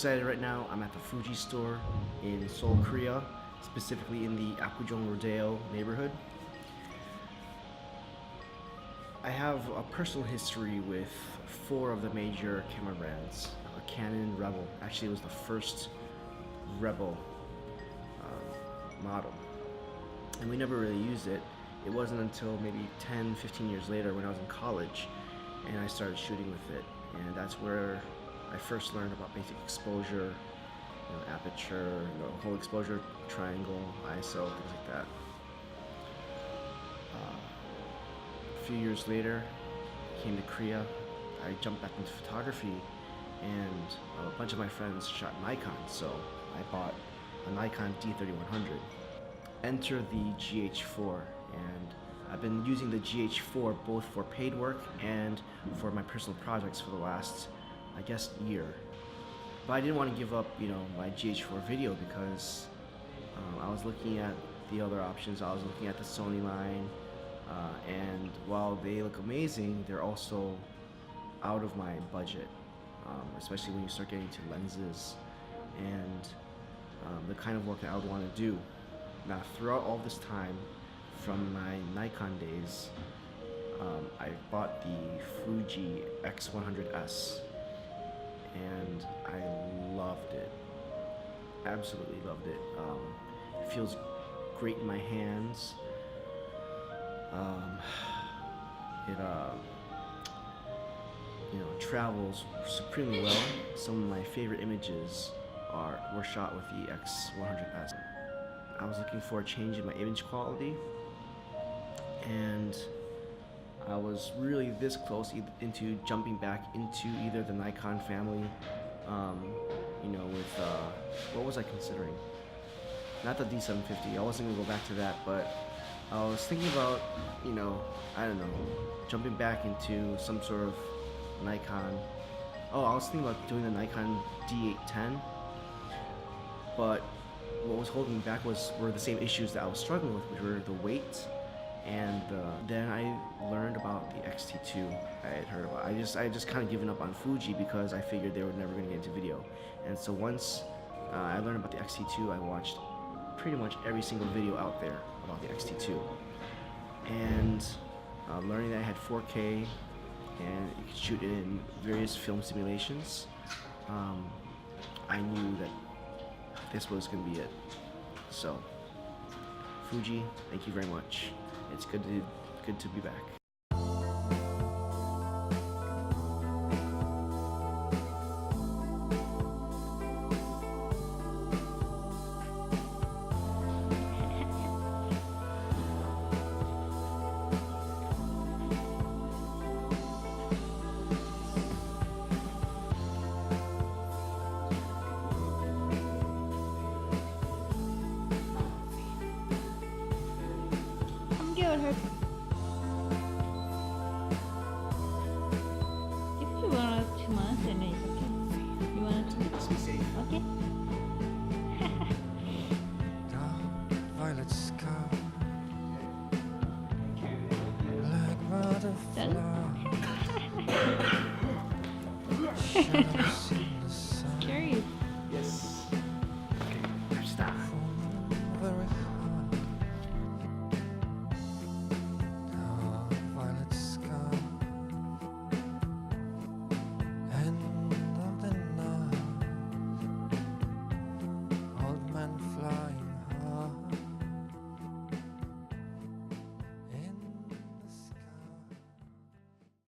excited right now. I'm at the Fuji store in Seoul, Korea, specifically in the Apgujeong Rodeo neighborhood. I have a personal history with 4 of the major camera brands. A Canon Rebel, actually it was the first Rebel model, and we never really used it. It wasn't until maybe 10-15 years later when I was in college and I started shooting with it, and that's where I first learned about basic exposure, aperture, whole exposure triangle, ISO, things like that. A few years later, I came to Korea. I jumped back into photography, and a bunch of my friends shot Nikon, so I bought a Nikon D3100. Enter the GH4, and I've been using the GH4 both for paid work and for my personal projects for the last, I guess, year. But I didn't want to give up, my GH4 video because I was looking at the other options. I was looking at the Sony line, and while they look amazing, they're also out of my budget, especially when you start getting to lenses and the kind of work that I would want to do. Now, throughout all this time, from my Nikon days, I bought the Fuji X100S, and I loved it. Absolutely loved it. It feels great in my hands. It travels supremely well. Some of my favorite images were shot with the X100S. I was looking for a change in my image quality, and I was really this close into jumping back into either the Nikon family, with, what was I considering? Not the D750, I wasn't gonna go back to that, but I was thinking about, I don't know, jumping back into some sort of Nikon. Oh, I was thinking about doing the Nikon D810, but what was holding me back were the same issues that I was struggling with, which were the weight, and then I learned about the X-T2. I had heard about. I just kind of given up on Fuji because I figured they were never going to get into video. And so once I learned about the X-T2, I watched pretty much every single video out there about the X-T2. And learning that I had 4K and you could shoot it in various film simulations, I knew that this was going to be it. So, Fuji, thank you very much. It's good to be back. If you want 2 months, then it's okay. You want to? Okay. Violets come like butterflies.